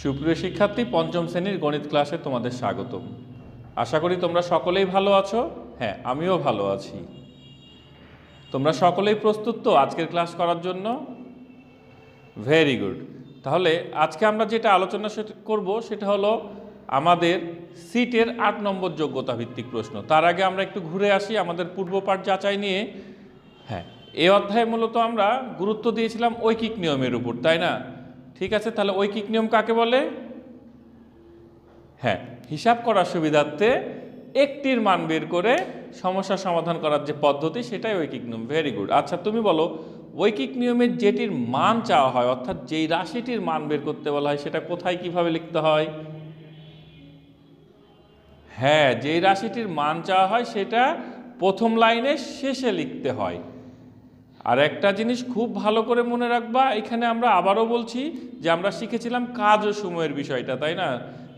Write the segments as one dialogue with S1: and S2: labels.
S1: সুপ্রিয় শিক্ষার্থী, পঞ্চম শ্রেণীর গণিত ক্লাসে তোমাদের স্বাগতম। আশা করি তোমরা সকলেই ভালো আছো। হ্যাঁ, আমিও ভালো আছি। তোমরা সকলেই প্রস্তুত তো আজকের ক্লাস করার জন্য? Very good. তাহলে আজকে আমরা যেটা আলোচনা করব সেটা হলো আমাদের সিটের ৮ নম্বর যোগ্যতা ভিত্তিক প্রশ্ন। তার আগে আমরা একটু ঘুরে আসি আমাদের পূর্বপাঠ যাচাই নিয়ে। হ্যাঁ, এই অধ্যায়ে মূলত আমরা গুরুত্ব দিয়েছিলাম ঐকিক নিয়মের উপর, তাই না? ঠিক আছে, তাহলে ঐকিক নিয়ম কাকে বলে? হ্যাঁ, হিসাব করার সুবিধার্থে একটির মান বের করে সমস্যা সমাধান করার যে পদ্ধতি সেটাই ঐকিক নিয়ম। Very good. আচ্ছা, তুমি বলো ঐকিক নিয়মের যেটির মান চাওয়া হয়, অর্থাৎ যেই রাশিটির মান বের করতে বলা হয়, সেটা কোথায় কিভাবে লিখতে হয়? হ্যাঁ, যেই রাশিটির মান চাওয়া হয় সেটা প্রথম লাইনের শেষে লিখতে হয়। আর একটা জিনিস খুব ভালো করে মনে রাখবা, এখানে আমরা আবারও বলছি যে আমরা শিখেছিলাম কাজ ও সময়ের বিষয়টা, তাই না?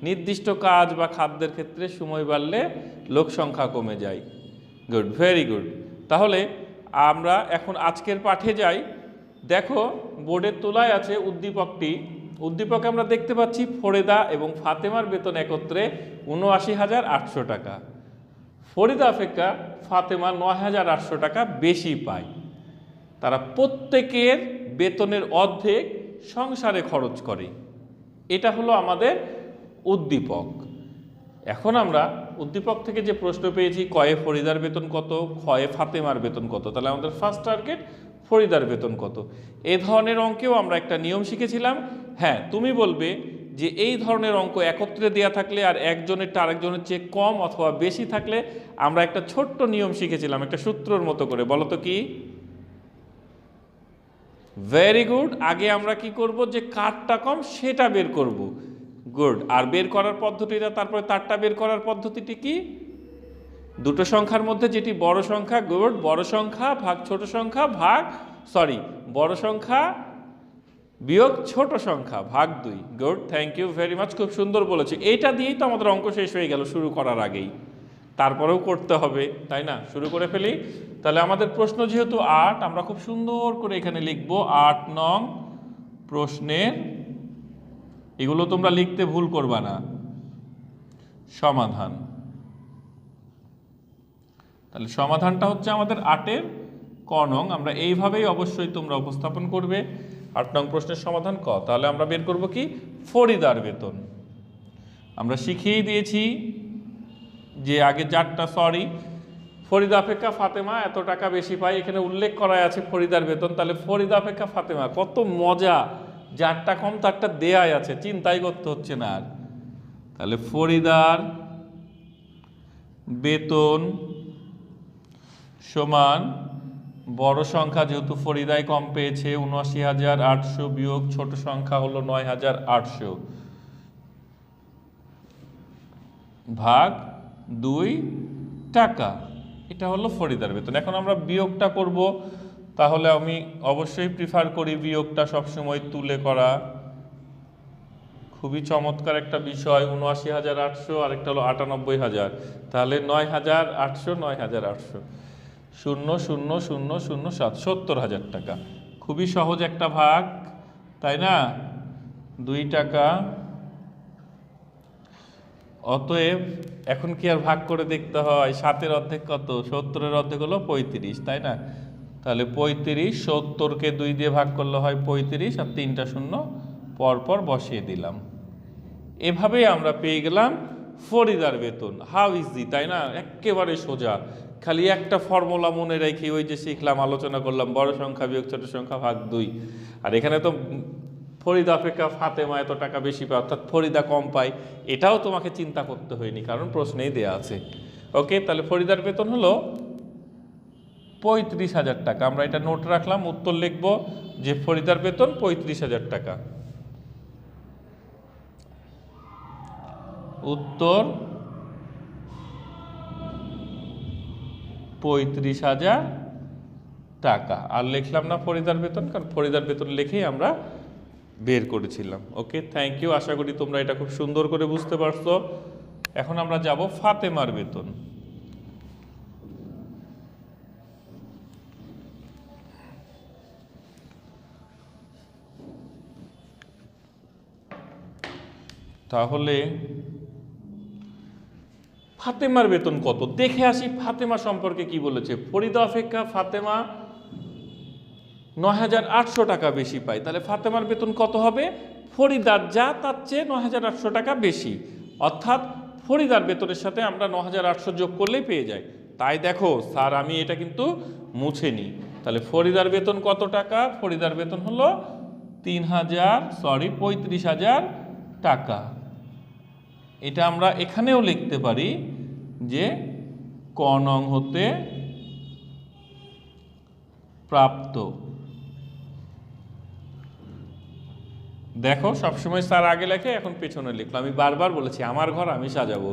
S1: নির্দিষ্ট কাজ বা খাদ্যের ক্ষেত্রে সময় বাড়লে লোক সংখ্যা কমে যায়। Good, very good. তাহলে আমরা এখন আজকের পাঠে যাই। দেখো বোর্ডের তোলায় আছে উদ্দীপকটি। উদ্দীপকে আমরা দেখতে পাচ্ছি ফরিদা এবং ফাতেমার বেতন একত্রে ৭৯,৮০০ টাকা। ফরিদা অপেক্ষা ফাতেমা ৯,৮০০ টাকা বেশি পায়। তারা প্রত্যেকের বেতনের অর্ধেক সংসারে খরচ করে। এটা হলো আমাদের উদ্দীপক। এখন আমরা উদ্দীপক থেকে যে প্রশ্ন পেয়েছি, কয়ে ফরিদার বেতন কত, ক্ষয়ে ফাতেমার বেতন কত, তাহলে আমাদের ফার্স্ট টার্গেট ফরিদার বেতন কত। এই ধরনের অঙ্কেও আমরা একটা নিয়ম শিখেছিলাম। হ্যাঁ, তুমি বলবে যে এই ধরনের অঙ্ক একত্রে দেয়া থাকলে আর একজনেরটা আরেকজনের চেয়ে কম অথবা বেশি থাকলে আমরা একটা ছোট্ট নিয়ম শিখেছিলাম, একটা সূত্রর মতো করে। বলো তো কি? Very good. আগে আমরা কি করব, যে কারটা কম সেটা বের করব। গুড। আর বের করার পদ্ধতিটা, তারপরে তারটা বের করার পদ্ধতিটি কি? দুটো সংখ্যার মধ্যে যেটি বড় সংখ্যা, গুড, বড় সংখ্যা ভাগ ছোট সংখ্যা ভাগ বড় সংখ্যা বিয়োগ ছোট সংখ্যা ভাগ ২। Good, thank you very much, খুব সুন্দর বলেছি। এইটা দিয়েই তো আমাদের অঙ্ক শেষ হয়ে গেল শুরু করার আগেই। তারপরেও করতে হবে, তাই না? শুরু করে ফেলি। তাহলে আমাদের প্রশ্ন যেহেতু ৮, আমরা খুব সুন্দর করে এখানে লিখব ৮ নং প্রশ্নের, এগুলো তোমরা লিখতে ভুল করবা না, সমাধান। তাহলে সমাধানটা হচ্ছে আমাদের ৮-এর ক নং। আমরা এইভাবেই অবশ্যই তোমরা উপস্থাপন করবে। ৮ নং প্রশ্নের সমাধান ক। তাহলে আমরা বের করব কি? ফরিদার বেতন। আমরা শিখিয়ে দিয়েছি যে আগে ফরিদা অপেক্ষা ফাতেমা এত টাকা বেশি পায়, এখানে উল্লেখ করা আছে ফরিদার বেতন। তাহলে ফরিদা অপেক্ষা ফাতেমা, কত মজা, যারটা কম তারটা দেয়াই আছে, চিন্তাই করতে হচ্ছে না আর। তাহলে ফরিদার বেতন সমান বড় সংখ্যা, যেহেতু ফরিদাই কম পেয়েছে, ৭৯,৮০০ বিয়োগ ছোট সংখ্যা হলো ৯,৮০০ ভাগ ২ টাকা। এটা হলো ফরিদার বেতন। এখন আমরা বিয়োগটা করব। তাহলে আমি অবশ্যই প্রিফার করি বিয়োগটা সবসময় তুলে করা। খুবই চমৎকার একটা বিষয়। ৭৯,৮০০ আর একটা হলো ৯৮,০০০। তাহলে ৯,৮০০ ৯,৮০০ ০০০০৭ ৭০,০০০ টাকা। খুবই সহজ একটা ভাগ, তাই না? ২ টাকা। অতএব এখন কি আর ভাগ করে দেখতে হয়? ৭-এর অর্ধেক কত? ৭০-এর অর্ধেক হলো ৩৫, তাই না? তাহলে ৩৫, ৭০-কে ২ দিয়ে ভাগ করলে হয় ৩৫, আর ৩টা শূন্য পরপর বসিয়ে দিলাম। এভাবেই আমরা পেয়ে গেলাম ফরিদার বেতন। হাউ ইজি, তাই না? একেবারে সোজা। খালি একটা ফর্মুলা মনে রেখে ওই যে শিখলাম, আলোচনা করলাম, বড় সংখ্যা বিয়োগ ছোট সংখ্যা ভাগ ২। আর এখানে তো ফরিদা অপেক্ষা ফাতেমা এত টাকা বেশি পায়, অর্থাৎ ফরিদা কম পায়, এটাও তোমাকে চিন্তা করতে হয়নি, কারণ প্রশ্নেই দেয়া আছে। ওকে, তাহলে ফরিদার বেতন হলো ৩৫,০০০ টাকা। আমরা এটা নোট রাখলাম, উত্তর লিখব যে ফরিদার বেতন ৩৫,০০০ টাকা। উত্তর ৩৫,০০০ টাকা। আর লিখলাম না ফরিদার বেতন, কারণ ফরিদার বেতন লিখেই আমরা বের করেছিলাম। ওকে, থ্যাংক ইউ। আশা করি তোমরা এটা খুব সুন্দর করে বুঝতে পারছো। এখন আমরা যাব ফাতেমার বেতন। তাহলে ফাতেমার বেতন কত দেখে আসি। ফাতেমা সম্পর্কে কি বলেছে? ফরিদা অপেক্ষা ফাতেমা ৯,৮০০ টাকা বেশি পায়। তাহলে ফাতেমার বেতন কত হবে? ফরিদার যা তার চেয়ে ৯,৮০০ টাকা বেশি, অর্থাৎ ফরিদার বেতনের সাথে আমরা ৯,৮০০ যোগ করলেই পেয়ে যাই। তাই দেখো স্যার আমি এটা কিন্তু মুছে নিই। তাহলে ফরিদার বেতন কত টাকা? ফরিদার বেতন হলো ৩৫,০০০ টাকা। এটা আমরা এখানেও লিখতে পারি যে ক নং হতে প্রাপ্ত। দেখো সবসময় স্যার আগে লেখে, এখন পেছনে লিখলো। আমি বারবার বলেছি আমার ঘর আমি সাজাবো,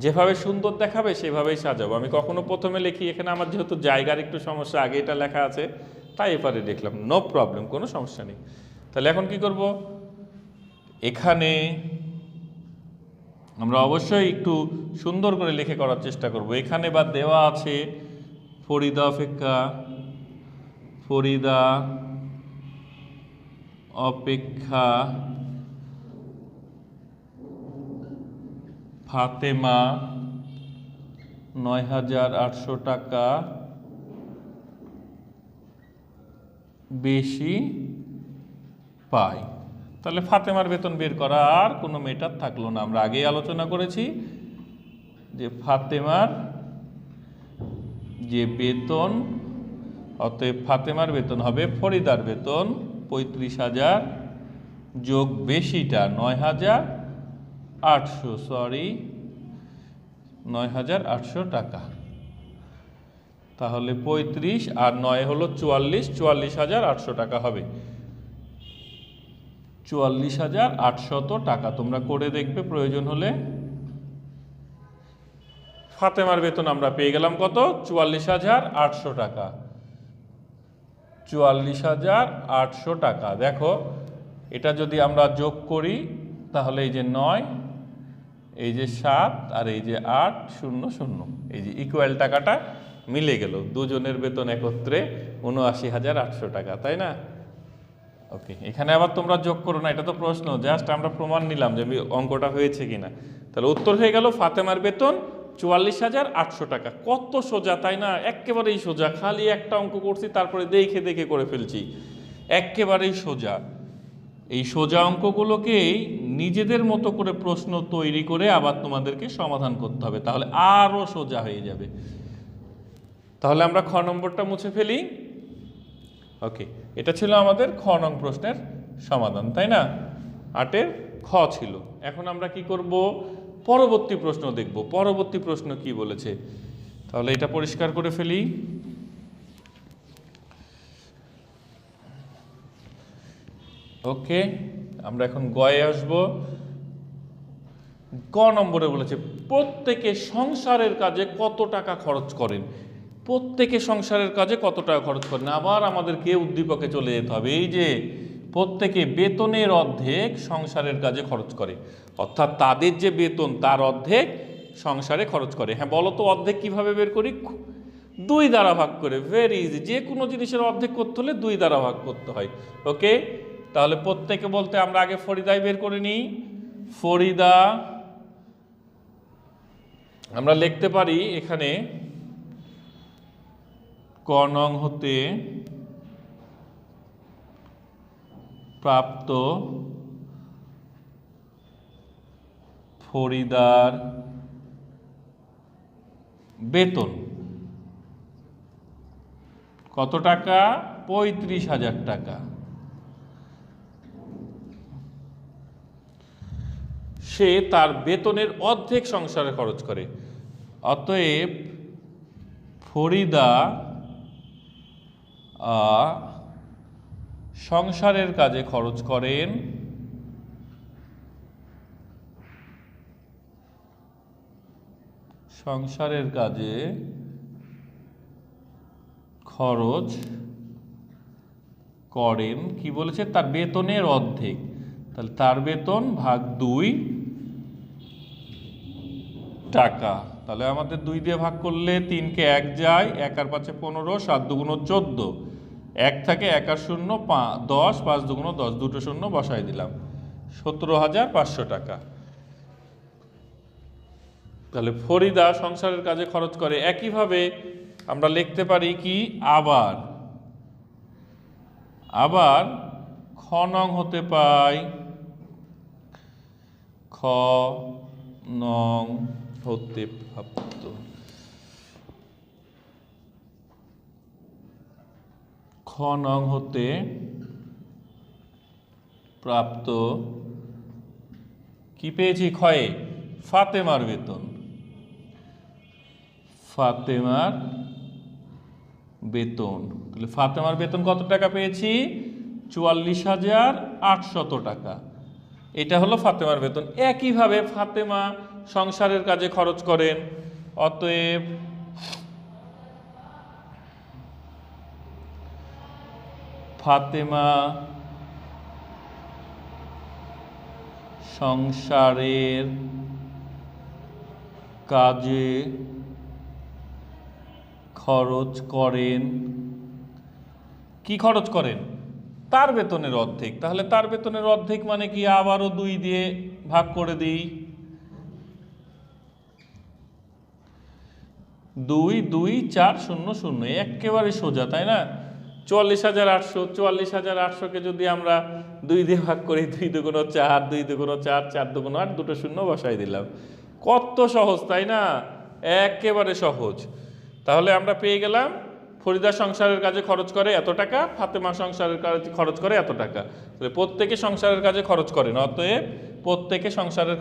S1: যেভাবে সুন্দর দেখাবে সেভাবেই সাজাবো। আমি কখনো প্রথমে লিখি, এখানে আমার যেহেতু জায়গার একটু সমস্যা, আগে এটা লেখা আছে তাই এপারে লিখলাম, নো প্রবলেম, কোনো সমস্যা নেই। তাহলে এখন কি করব? এখানে আমরা অবশ্যই একটু সুন্দর করে লিখে করার চেষ্টা করব। এখানে বা দেওয়া আছে ফরিদা অপেক্ষা ফাতেমা ৯,৮০০ টাকা বেশি পায়। তাহলে ফাতেমার বেতন বের করা আর কোনো মেটার থাকলো না। আমরা আগেই আলোচনা করেছি যে ফাতেমার যে বেতন, অতএব ফাতেমার বেতন হবে ফরিদার বেতন ৩৫,০০০ যোগ বেশিটা ৯,৮০০ টাকা। তাহলে ৩৫ আর ৯ হলো ৪৪,৮০০ টাকা হবে। ৪৪,৮০০ টাকা। তোমরা করে দেখবে প্রয়োজন হলে। ফাতেমার বেতন আমরা পেয়ে গেলাম কত? ৪৪,৮০০ টাকা। ৪৪,৮০০ টাকা। দেখো এটা যদি আমরা যোগ করি তাহলে এই যে ৯, এই যে ৭ আর এই যে ৮, ০, ০, এই যে ইকুয়াল টাকাটা মিলে গেল। দুজনের বেতন একত্রে ৭৯,৮০০ টাকা, তাই না? ওকে, এখানে আবার তোমরা যোগ করো না, এটা তো প্রশ্ন, জাস্ট আমরা প্রমাণ নিলাম যে অঙ্কটা হয়েছে কিনা। তাহলে উত্তর হয়ে গেল ফাতেমার বেতন ৪৪,৮০০ টাকা। কত সোজা, তাই না? একেবারেই সোজা, খালি একটা অঙ্ক করছি তারপরে দেখে দেখে করে ফেলছি, একেবারেই সোজা। এই সোজা অঙ্কগুলোকেই নিজেদের মতো করে প্রশ্ন তৈরি করে আবার তোমাদেরকে সমাধান করতে হবে, তাহলে আরও সোজা হয়ে যাবে। তাহলে আমরা খ নম্বরটা মুছে ফেলি। ওকে, এটা ছিল আমাদের খ নং প্রশ্নের সমাধান, তাই না? ৮-এর খ ছিল। এখন আমরা কি করব? পরবর্তী প্রশ্ন দেখব। পরবর্তী প্রশ্ন কি বলেছে, তাহলে এটা পরিষ্কার করে ফেলি। ওকে, আমরা এখন গয়ে আসব। ক নম্বরে বলেছে প্রত্যেকে সংসারের কাজে কত টাকা খরচ করেন। প্রত্যেকে সংসারের কাজে কত টাকা খরচ করেন। আবার আমাদেরকে উদ্দীপকে চলে যেতে হবে। এই যে প্রত্যেকে বেতনের অর্ধেক সংসারের কাজে খরচ করে, অর্থাৎ তাদের যে বেতন তার অর্ধেক সংসারে খরচ করে। হ্যাঁ বলো তো অর্ধেক কিভাবে বের করি? 2 দ্বারা ভাগ করে। ভেরি ইজি, যে কোনো জিনিসের অর্ধেক করতে হলে 2 দ্বারা ভাগ করতে হয়। ওকে, তাহলে প্রত্যেকে বলতে আমরা আগে ফরিদাই বের করে নিই। ফরিদা আমরা লিখতে পারি এখানে ক নং হতে প্রাপ্ত ফরিদার বেতন কত টাকা? ৩৫,০০০ টাকা। সে তার বেতনের অর্ধেক সংসারে খরচ করে। অতএব ফরিদা সংসারের কাজে খরচ করেন সংসারের কাজে খরচ করেন কি বলেছে? তার বেতনের অর্ধেক। তাহলে তার বেতন ভাগ 2 টাকা। তাহলে আমাদের 2 দিয়ে ভাগ করলে ৩ কে 1 যায়, 1 আর 5 15, 7 দুগুণ 14, 1 থাকে 1 আর 0 10, 5 দুগুণ 10, দুটো শূন্য বসাই দিলাম, 17,৫০০ টাকা। তাহলে ফরিদা সংসারের কাজে খরচ করে। একইভাবে আমরা লিখতে পারি কি আবার, আবার খ নং হতে পাই, খ নং হতে প্রাপ্ত, খ নং হতে প্রাপ্ত কি পেয়েছি ক্ষয়ে ফাতেমার বেতন, ফাতেমার বেতন। তাহলে ফাতেমার বেতন কত টাকা পেয়েছি? 44,800 টাকা। এটা হলো ফাতেমার বেতন। একইভাবে ফাতেমা সংসারের কাজে খরচ করেন, অতএব ফাতেমা সংসারের কাজে খরচ করেন, কি খরচ করেন? তার বেতনের অর্ধেক। তাহলে তার বেতনের অর্ধেক মানে কি? আবারও 2 দিয়ে ভাগ করে দিই, 2 2 4 0 0, একেবারে সোজা, তাই না? 44,800, 44,800কে যদি আমরা 2 দিয়ে ভাগ করি, 2 দুগুণ 4, 2 দুগুণ 4, 4 দুগুণ 8, দুটো শূন্য বসাই দিলাম। কত সহজ, তাই না? একেবারে সহজ। তাহলে আমরা পেয়ে গেলাম ফরিদা সংসারের কাজে খরচ করে এত টাকা, ফাতেমা সংসারের কাজে খরচ করে এত টাকা। তাহলে প্রত্যেকে সংসারের কাজে খরচ করেন, অতএব প্রত্যেকে সংসারের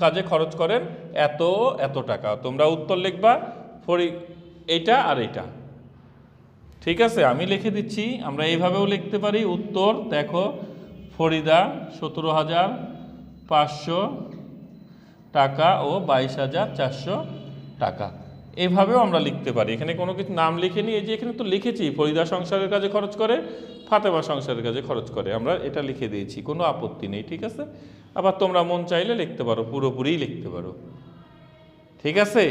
S1: কাজে খরচ করেন এত এত টাকা। তোমরা উত্তর লিখবা এইটা আর এইটা, ঠিক আছে? আমি লিখে দিচ্ছি, আমরা এইভাবেও লিখতে পারি। উত্তর দেখো, ফরিদা 17,500 টাকা ও 22,400 টাকা। এভাবেও আমরা লিখতে পারি। এখানে কোনো কিছু নাম লিখে নি, এই যে এখানে তো লিখেছি ফরিদা সংসারের কাজে খরচ করে, ফাতেমা সংসারের কাজে খরচ করে, আমরা এটা লিখে দিয়েছি, কোনো আপত্তি নেই, ঠিক আছে? আবার তোমরা মন চাইলে লিখতে পারো, পুরোপুরি লিখতে পারো, ঠিক আছে?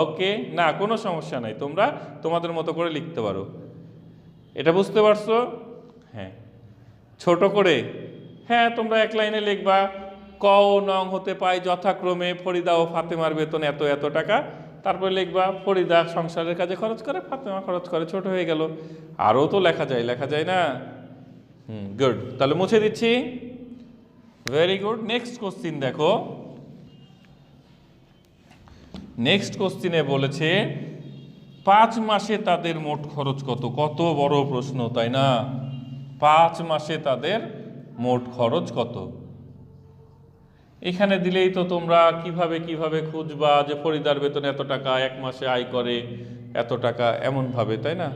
S1: ওকে, না কোনো সমস্যা নাই, তোমরা তোমাদের মতো করে লিখতে পারো। এটা বুঝতে পারছো? হ্যাঁ, ছোট করে, হ্যাঁ তোমরা এক লাইনে লিখবা, ক ও নং হতে পাই যথাক্রমে ফরিদা ও ফাতেমার বেতন এত এত টাকা। তারপরে লিখবা ফরিদা সংসারের কাজে খরচ করে, ফাতেমা খরচ করে, ছোট হয়ে গেল। আরও তো লেখা যায় না? গুড, তাহলে মুছে দিচ্ছি। Very good. নেক্সট কোশ্চিন দেখো, নেক্সট কোশ্চিনে বলেছে 5 মাসে তাদের মোট খরচ কত? কত বড় প্রশ্ন, তাই না? 5 মাসে তাদের মোট খরচ কত? এখানে দিলেই তো তোমরা কিভাবে খুঁজবা যে ফরিদার বেতন এত টাকা, 1 মাসে আয় করে এত টাকা, এমনভাবে, তাই না?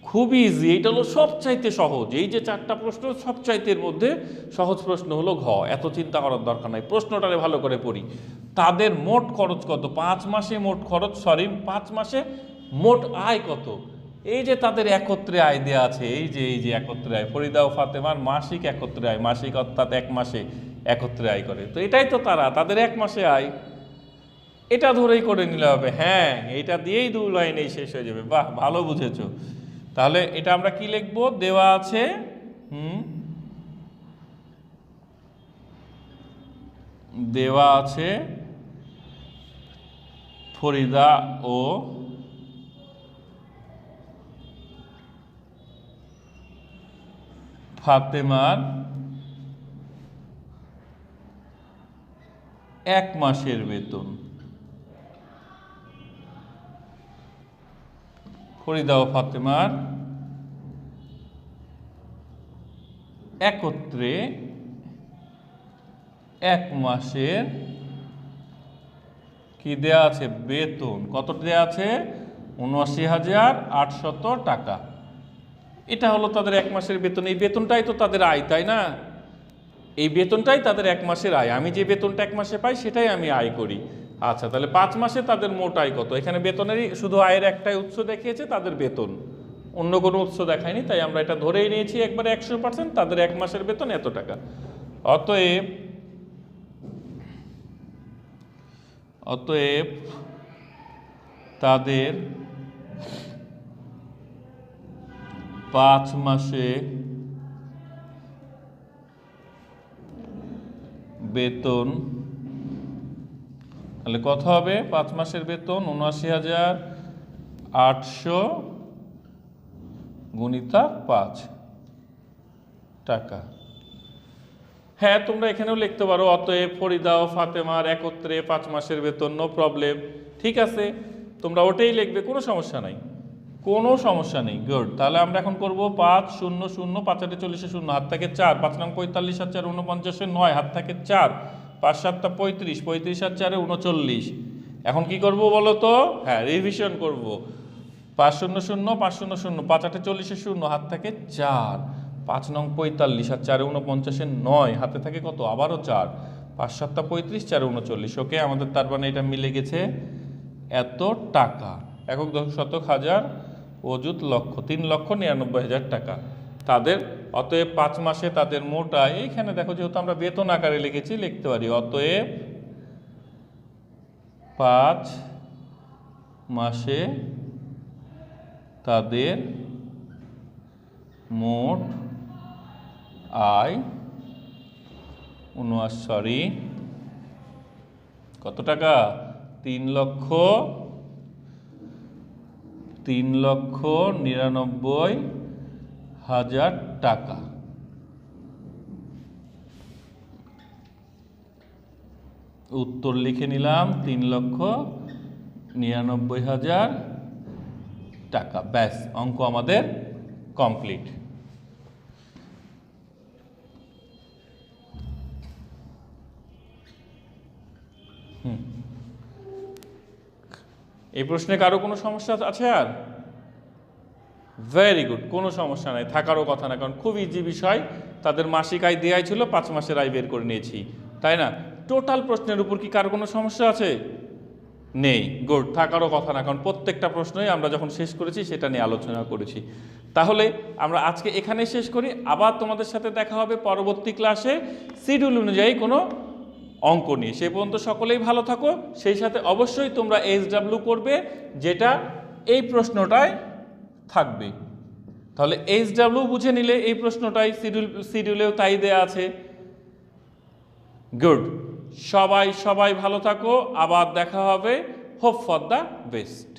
S1: খুবই ইজি, এইটা হলো সবচাইতে সহজ। এই যে 4টা প্রশ্ন, সবচাইতে এর মধ্যে সহজ প্রশ্ন হলো ঘ। এত চিন্তা করার দরকার নাই, প্রশ্নটারে ভালো করে পড়ি। তাদের মোট খরচ কত? 5 মাসে মোট খরচ, 5 মাসে মোট আয় কত? এই যে তাদের একত্রে আয় দেওয়া আছে, এই যে একত্রে আয়, ফরিদা ও ফাতেমার মাসিক একত্রে আয়, মাসিক অর্থাৎ 1 মাসে একত্রে আয় করে। তো এটাই তো তাদের 1 মাসে আয়, এটা ধরেই করে নিলে হবে। হ্যাঁ, এটা দিয়েই 2 লাইনেই শেষ হয়ে যাবে। বাহ, ভালো বুঝেছো। তাহলে এটা আমরা কি লিখবো? দেওয়া আছে দেওয়া আছে ফরিদা ও ফাতেমার 1 মাসের বেতন। ফরিদা ও ফাতেমার একত্রে 1 মাসের কি দেয়া আছে? বেতন। কত দেয়া আছে? 79,800 টাকা। এটা হলো তাদের 1 মাসের বেতন। এই বেতনটাই তো তাদের আয়, তাই না? এই বেতনটাই তাদের 1 মাসের আয়। আমি যে বেতনটা 1 মাসে পাই সেটাই আমি আয় করি। আচ্ছা, তাহলে 5 মাসে তাদের মোট আয় কত? এখানে বেতনেরই শুধু আয়ের একটাই উৎস দেখিয়েছে, তাদের বেতন, অন্য কোনো উৎস দেখায়নি, তাই আমরা এটা ধরেই নিয়েছি একবারে 100%, তাদের 1 মাসের বেতন এত টাকা। অতএব তাদের 5 মাসে বেতন তাহলে কত হবে 5 মাসের বেতন ৭৯,৮০০ গুণিতা 5 টাকা। হ্যাঁ, তোমরা এখানেও লিখতে পারো অতএব ফরিদা ও ফাতেমার একত্রে 5 মাসের বেতন, নো প্রবলেম। ঠিক আছে, তোমরা ওটাই লিখবে, কোনো সমস্যা নাই, কোনো সমস্যা নেই। গুড। তাহলে আমরা এখন করব 5 0 0 5 8 40 0 হাত থেকে 4, 5 নং 45 আর 4 49 9 হাত থেকে 4, 5 7 35, 35 আর 4 39। এখন কি করব বলো তো? হ্যাঁ, রিভিশন করব। 5 0 0 5 0 0 5 8 40 0 হাত থেকে 4, 5 নং 45 আর 4 49 9 হাতে থাকে কত? আবারও 4, 5 7 35, 4 39। ওকে, আমাদের তার মানে এটা মিলে গেছে এত টাকা। একক দশক শতক হাজার অযুত লক্ষ, 3,99,000 টাকা তাদের। অতএব 5 মাসে তাদের মোট আয়, এইখানে দেখো যেহেতু আমরা বেতন আকারে লিখেছি, লিখতে পারি অতএব 5 মাসে তাদের মোট আয় কত টাকা? 3,99,000 টাকা। উত্তর লিখে নিলাম 3,99,000 টাকা। ব্যাস, অঙ্ক আমাদের কমপ্লিট। এই প্রশ্নে কারো কোনো সমস্যা আছে? আর ভেরি গুড, কোনো সমস্যা নাই, থাকারও কথা না, কারণ খুব ইজি বিষয়। তাদের মাসিক আয় দেওয়াই ছিল, 5 মাসের আয় বের করে নিয়েছি, তাই না? টোটাল প্রশ্নের উপর কি কারো কোনো সমস্যা আছে? নেই। গুড, থাকারও কথা না, কারণ প্রত্যেকটা প্রশ্নই আমরা যখন শেষ করেছি সেটা নিয়ে আলোচনা করেছি। তাহলে আমরা আজকে এখানে শেষ করি, আবার তোমাদের সাথে দেখা হবে পরবর্তী ক্লাসে শিডিউল অনুযায়ী কোনো অঙ্ক নিয়ে। সেই পর্যন্ত সকলেই ভালো থাকো। সেই সাথে অবশ্যই তোমরা SW করবে, যেটা এই প্রশ্নটায় থাকবে। তাহলে SW বুঝে নিলে এই প্রশ্নটাই শিডিউলেও তাই দেয়া আছে। গুড, সবাই ভালো থাকো, আবার দেখা হবে। Hope for the best.